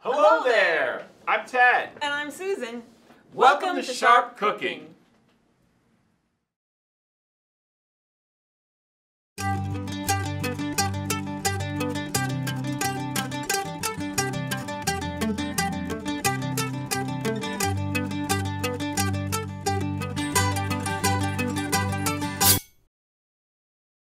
Hello there! I'm Tad. And I'm Susan. Welcome to Sharp Cooking.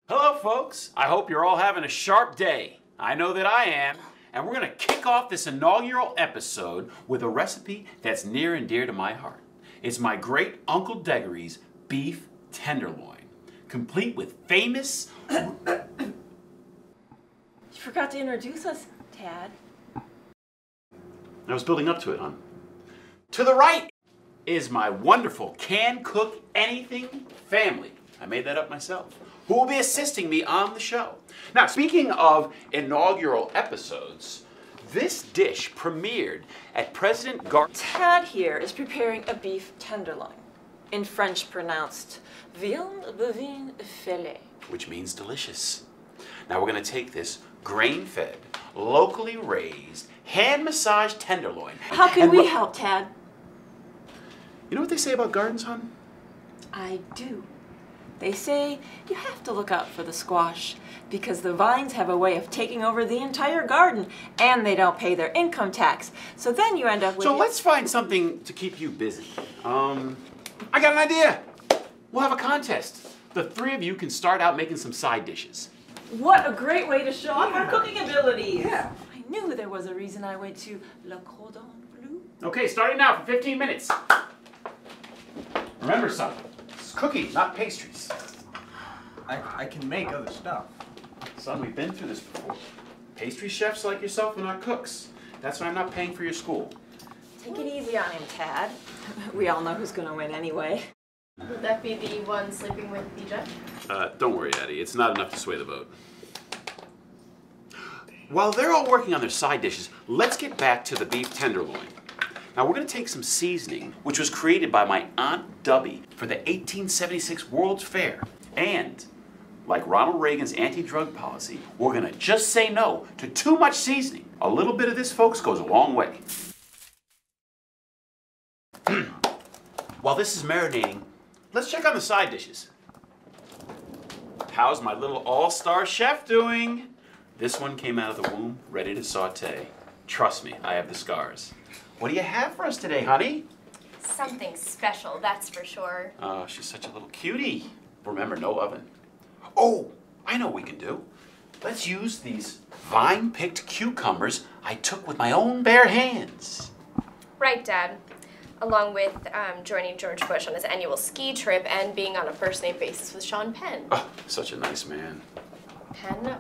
Hello folks, I hope you're all having a sharp day. I know that I am. And we're going to kick off this inaugural episode with a recipe that's near and dear to my heart. It's my great Uncle Deggery's beef tenderloin, complete with famous... You forgot to introduce us, Tad. I was building up to it, hon. To the right is my wonderful can-cook-anything family. I made that up myself. Who will be assisting me on the show. Now, speaking of inaugural episodes, this dish premiered at President Tad here is preparing a beef tenderloin, in French pronounced viande bovine filet, which means delicious. Now we're going to take this grain-fed, locally raised, hand-massaged tenderloin. How can we help, Tad? You know what they say about gardens, hon? I do. They say you have to look out for the squash because the vines have a way of taking over the entire garden and they don't pay their income tax. So then you end up with... So let's find something to keep you busy. I got an idea. We'll have a contest. The three of you can start out making some side dishes. What a great way to show off our cooking abilities. Yeah. I knew there was a reason I went to Le Cordon Bleu. Okay, starting now for 15 minutes. Remember something. Cookies, not pastries. I can make other stuff. Son, we've been through this before. Pastry chefs like yourself are not cooks. That's why I'm not paying for your school. Take it easy on him, Tad. We all know who's going to win anyway. Would that be the one sleeping with DJ? Don't worry, Addie. It's not enough to sway the vote. While they're all working on their side dishes, let's get back to the beef tenderloin. Now we're going to take some seasoning, which was created by my Aunt Dubby for the 1876 World's Fair. And, like Ronald Reagan's anti-drug policy, we're going to just say no to too much seasoning. A little bit of this, folks, goes a long way. While this is marinating, let's check on the side dishes. How's my little all-star chef doing? This one came out of the womb, ready to saute. Trust me, I have the scars. What do you have for us today, honey? Something special, that's for sure. Oh, she's such a little cutie. Remember, no oven. Oh, I know what we can do. Let's use these vine-picked cucumbers I took with my own bare hands. Right, Dad. Along with joining George Bush on his annual ski trip and being on a first-name basis with Sean Penn. Oh, such a nice man. Penn?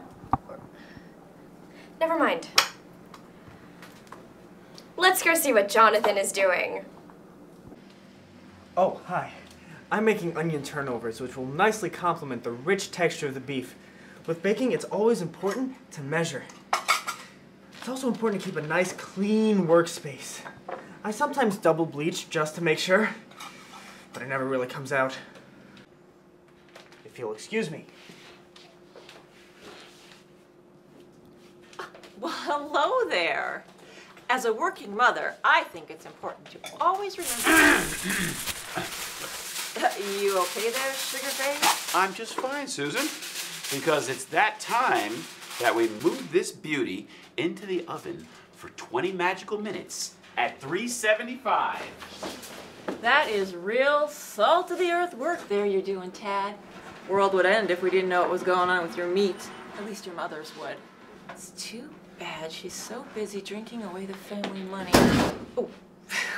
Never mind. Let's go see what Jonathan is doing. Oh, hi. I'm making onion turnovers, which will nicely complement the rich texture of the beef. With baking, it's always important to measure. It's also important to keep a nice, clean workspace. I sometimes double bleach just to make sure, but it never really comes out. If you'll excuse me. Well, hello there. As a working mother, I think it's important to always remember... You okay there, Sugar Face? I'm just fine, Susan, because it's that time that we move this beauty into the oven for 20 magical minutes at 375. That is real salt-of-the-earth work there you're doing, Tad. World would end if we didn't know what was going on with your meat. At least your mother's would. It's too bad she's so busy drinking away the family money. Oh,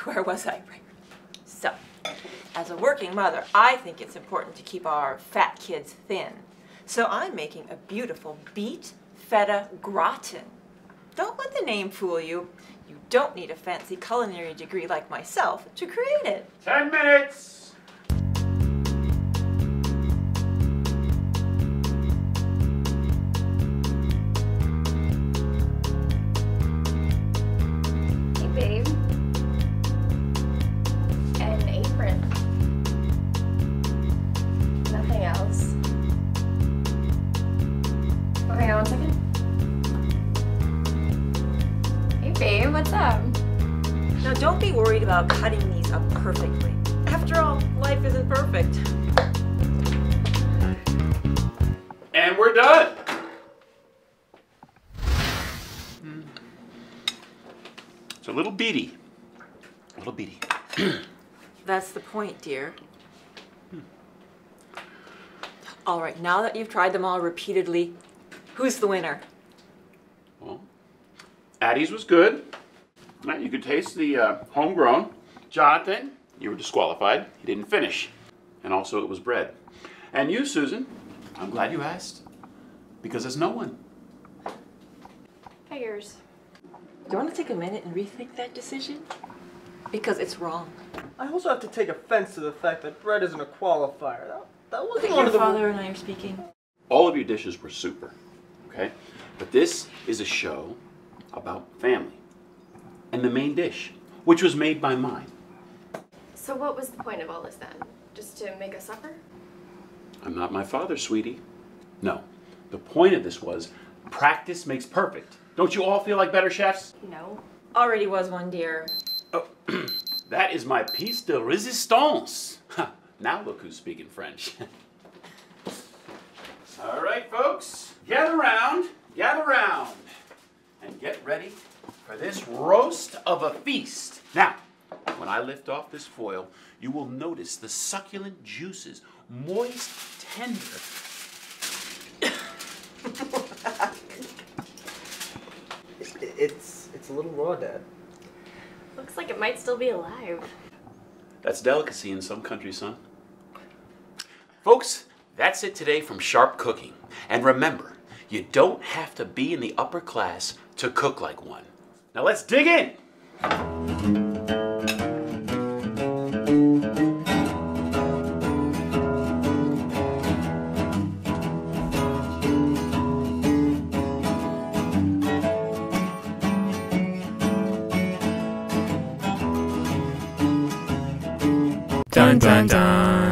where was I? Right. So, as a working mother, I think it's important to keep our fat kids thin. So I'm making a beautiful beet feta gratin. Don't let the name fool you. You don't need a fancy culinary degree like myself to create it. 10 minutes! Hey, babe. An apron. Nothing else. Okay, 1 second. Hey, babe, what What's up? Now don't be worried about cutting these up perfectly. After all, life isn't perfect. And we're done. It's a little beady. A little beady. That's the point, dear. All right, now that you've tried them all repeatedly, who's the winner? Well, Addie's was good. Right, you could taste the homegrown. Jonathan, you were disqualified. You didn't finish. And also it was bread. And you, Susan, I'm glad you asked. Because there's no one. Figures. Do you want to take a minute and rethink that decision? Because it's wrong. I also have to take offense to the fact that bread isn't a qualifier. That I wasn't think one your of the... father and I are speaking. All of your dishes were super, okay? But this is a show about family. And the main dish, which was made by mine. So what was the point of all this then? Just to make us suffer? I'm not my father, sweetie. No, the point of this was practice makes perfect. Don't you all feel like better chefs? No. Already was one, dear. Oh, that is my piece de resistance. Now look who's speaking French. All right, folks, gather round, and get ready for this roast of a feast. Now, when I lift off this foil, you will notice the succulent juices, moist, tender. It's a little raw, Dad. Looks like it might still be alive. That's delicacy in some countries, son. Folks, that's it today from Sharp Cooking. And remember, you don't have to be in the upper class to cook like one. Now let's dig in. Dun dun dun.